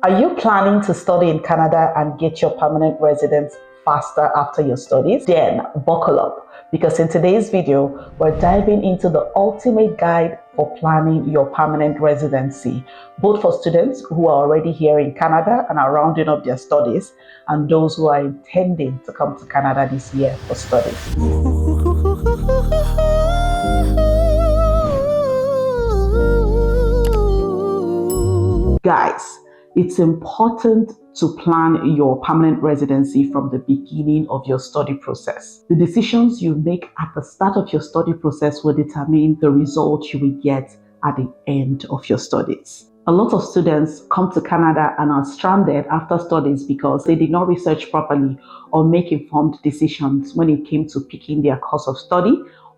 Are you planning to study in Canada and get your permanent residence faster after your studies? Then buckle up, because in today's video, we're diving into the ultimate guide for planning your permanent residency, both for students who are already here in Canada and are rounding up their studies, and those who are intending to come to Canada this year for studies. Guys, it's important to plan your permanent residency from the beginning of your study process. The decisions you make at the start of your study process will determine the results you will get at the end of your studies. A lot of students come to Canada and are stranded after studies because they did not research properly or make informed decisions when it came to picking their course of study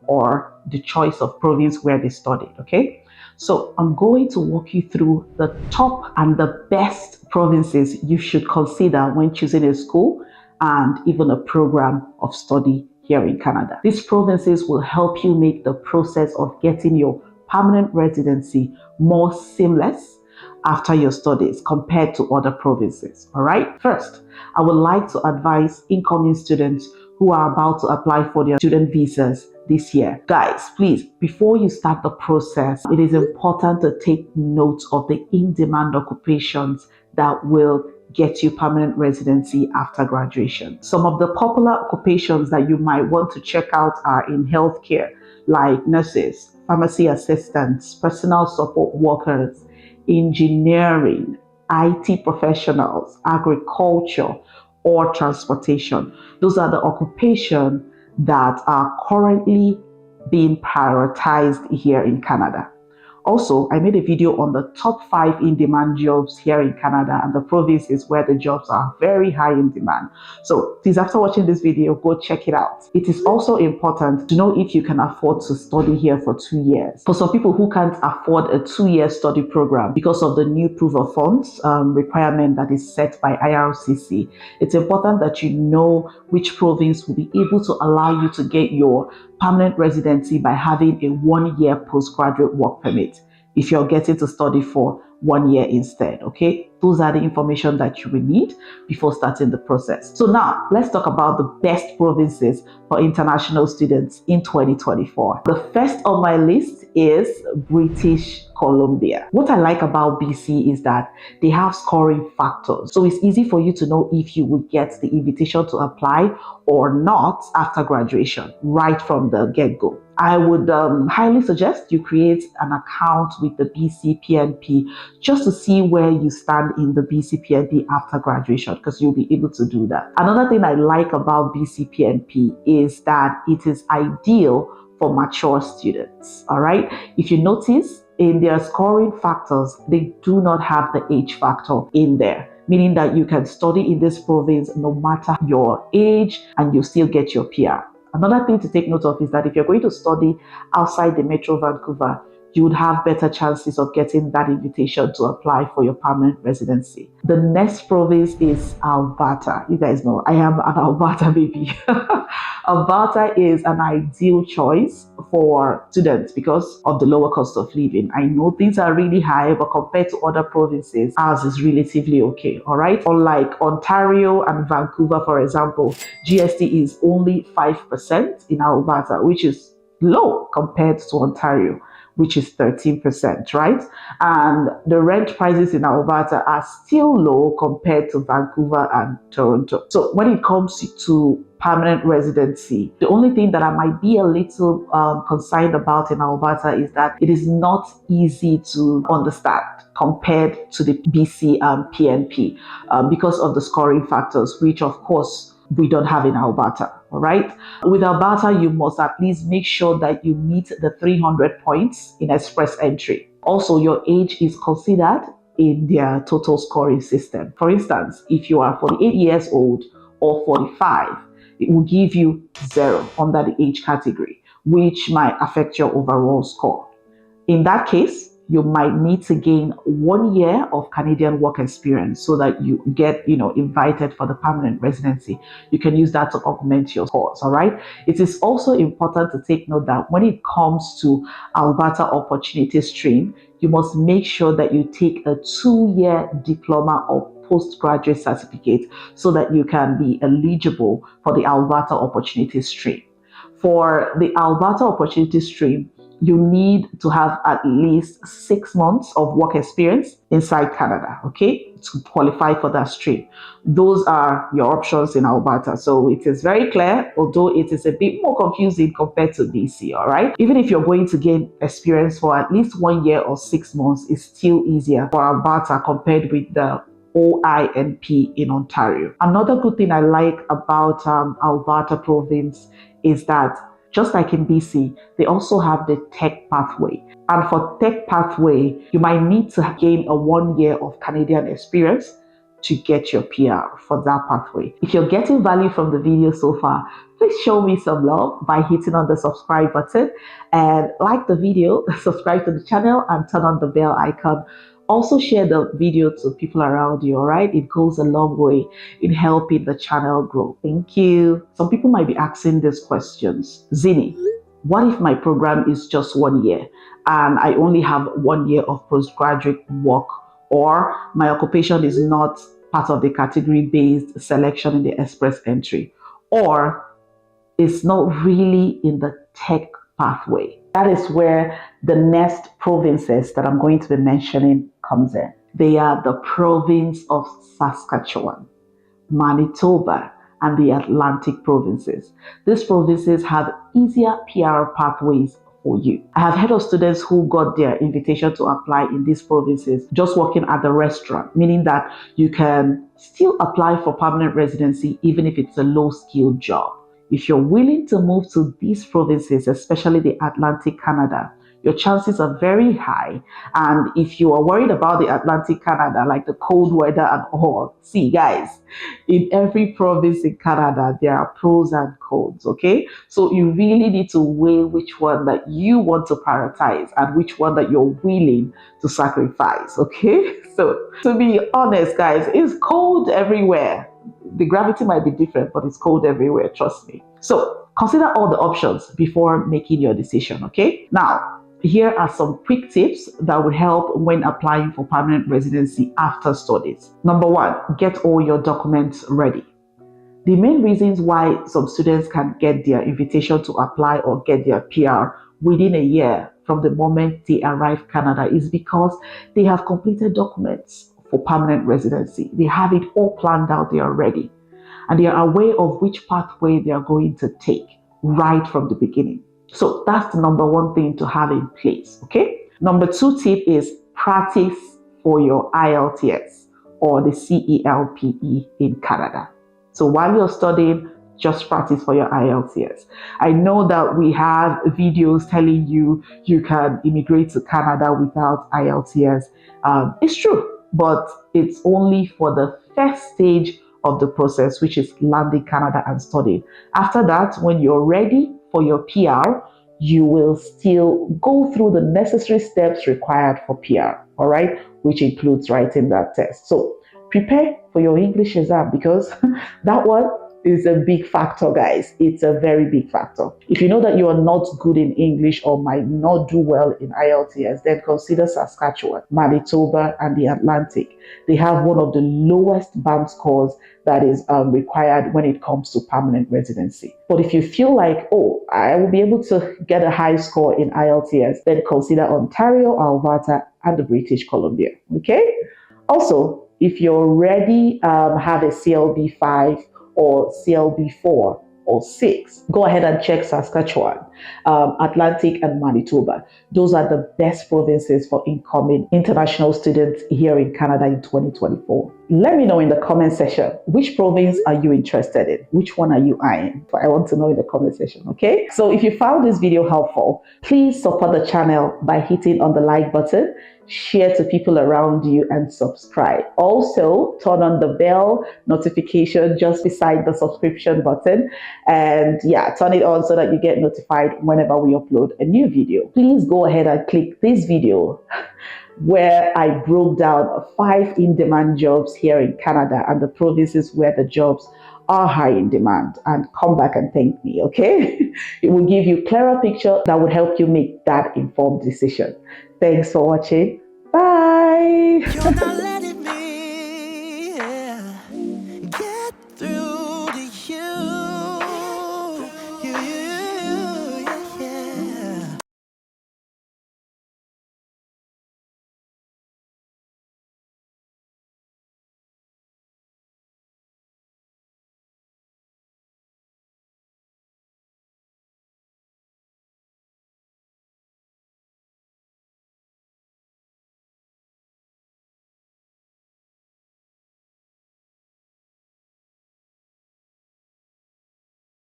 or the choice of province where they studied, okay? So I'm going to walk you through the top and the best provinces you should consider when choosing a school and even a program of study here in Canada. These provinces will help you make the process of getting your permanent residency more seamless after your studies compared to other provinces. All right. First, I would like to advise incoming students who are about to apply for their student visas this year. Guys, please, before you start the process, it is important to take note of the in-demand occupations that will get you permanent residency after graduation. Some of the popular occupations that you might want to check out are in healthcare, like nurses, pharmacy assistants, personal support workers, engineering, IT professionals, agriculture, or transportation. Those are the occupations that are currently being prioritized here in Canada. Also, I made a video on the top 5 in-demand jobs here in Canada and the provinces where the jobs are very high in demand. So please, after watching this video, go check it out. It is also important to know if you can afford to study here for 2 years. For some people who can't afford a 2-year study program because of the new proof of funds requirement that is set by IRCC, it's important that you know which province will be able to allow you to get your permanent residency by having a 1-year postgraduate work permit if you're getting to study for 1 year instead, okay? Those are the information that you will need before starting the process. So now, let's talk about the best provinces for international students in 2024. The first on my list is British Columbia. What I like about BC is that they have scoring factors. So it's easy for you to know if you will get the invitation to apply or not after graduation, right from the get-go. I would highly suggest you create an account with the BC PNP just to see where you stand in the BC PNP after graduation, because you'll be able to do that. Another thing I like about BC PNP is that it is ideal for mature students. All right. If you notice in their scoring factors, they do not have the age factor in there, meaning that you can study in this province no matter your age and you still get your PR. Another thing to take note of is that if you're going to study outside the Metro Vancouver, you would have better chances of getting that invitation to apply for your permanent residency. The next province is Alberta. You guys know I am an Alberta baby. Alberta is an ideal choice for students because of the lower cost of living. I know things are really high, but compared to other provinces, ours is relatively okay, all right? Unlike Ontario and Vancouver, for example, GST is only 5% in Alberta, which is low compared to Ontario, which is 13%, right? And the rent prices in Alberta are still low compared to Vancouver and Toronto. So when it comes to permanent residency, the only thing that I might be a little concerned about in Alberta is that it is not easy to understand compared to the BC PNP because of the scoring factors, which of course we don't have in Alberta. All right. With Alberta, you must at least make sure that you meet the 300 points in express entry. Also, your age is considered in their total scoring system. For instance, if you are 48 years old or 45, it will give you 0 under the age category, which might affect your overall score. In that case, you might need to gain 1 year of Canadian work experience so that you get, invited for the permanent residency. You can use that to augment your scores, all right? It is also important to take note that when it comes to Alberta Opportunity Stream, you must make sure that you take a 2-year diploma or postgraduate certificate so that you can be eligible for the Alberta Opportunity Stream. For the Alberta Opportunity Stream, you need to have at least 6 months of work experience inside Canada, okay, to qualify for that stream. Those are your options in Alberta. So it is very clear, although it is a bit more confusing compared to BC, all right? Even if you're going to gain experience for at least 1 year or 6 months, it's still easier for Alberta compared with the OINP in Ontario. Another good thing I like about Alberta province is that just like in BC, they also have the tech pathway. And for tech pathway, you might need to gain a 1 year of Canadian experience to get your PR for that pathway. If you're getting value from the video so far, please show me some love by hitting on the subscribe button and like the video, subscribe to the channel and turn on the bell icon. Also share the video to people around you, all right? It goes a long way in helping the channel grow. Thank you. Some people might be asking these questions. Zini, what if my program is just 1 year and I only have 1 year of postgraduate work, or my occupation is not part of the category-based selection in the express entry, or it's not really in the tech pathway? That is where the next provinces that I'm going to be mentioning comes in. They are the province of Saskatchewan, Manitoba, and the Atlantic provinces. These provinces have easier PR pathways for you. I have heard of students who got their invitation to apply in these provinces just working at the restaurant, meaning that you can still apply for permanent residency even if it's a low-skilled job. If you're willing to move to these provinces, especially the Atlantic Canada, your chances are very high. And if you are worried about the Atlantic Canada, like the cold weather and all, see guys, in every province in Canada, there are pros and cons, okay? So you really need to weigh which one that you want to prioritize and which one that you're willing to sacrifice, okay? So to be honest, guys, it's cold everywhere. The gravity might be different, but it's cold everywhere, trust me. So consider all the options before making your decision, okay? Now, here are some quick tips that would help when applying for permanent residency after studies. Number 1, get all your documents ready. The main reasons why some students can get their invitation to apply or get their PR within a year from the moment they arrive Canada is because they have completed documents for permanent residency. They have it all planned out, they are ready. And they are aware of which pathway they are going to take right from the beginning. So that's the number 1 thing to have in place, okay? Number 2 tip is practice for your IELTS or the CELPE in Canada. So while you're studying, just practice for your IELTS. I know that we have videos telling you you can immigrate to Canada without IELTS. It's true, but it's only for the first stage of the process, which is landing Canada and studying. After that, when you're ready for your PR, you will still go through the necessary steps required for PR, all right, which includes writing that test. So prepare for your English exam because that one is a big factor, guys. It's a very big factor. If you know that you are not good in English or might not do well in IELTS, then consider Saskatchewan, Manitoba, and the Atlantic. They have one of the lowest band scores that is required when it comes to permanent residency. But if you feel like, oh, I will be able to get a high score in IELTS, then consider Ontario, Alberta, and the British Columbia, okay? Also, if you already have a CLB 5 or CLB 4 or 6, go ahead and check Saskatchewan, Atlantic, and Manitoba. Those are the best provinces for incoming international students here in Canada in 2024. Let me know in the comment section, which province are you interested in? Which one are you eyeing? I want to know in the comment section, okay? So if you found this video helpful, please support the channel by hitting on the like button, share to people around you, and subscribe. Also, turn on the bell notification just beside the subscription button. And yeah, turn it on so that you get notified whenever we upload a new video. Please go ahead and click this video where I broke down 5 in-demand jobs here in Canada and the provinces where the jobs are high in demand, and come back and thank me, okay? It will give you a clearer picture that would help you make that informed decision. Thanks for watching. Bye.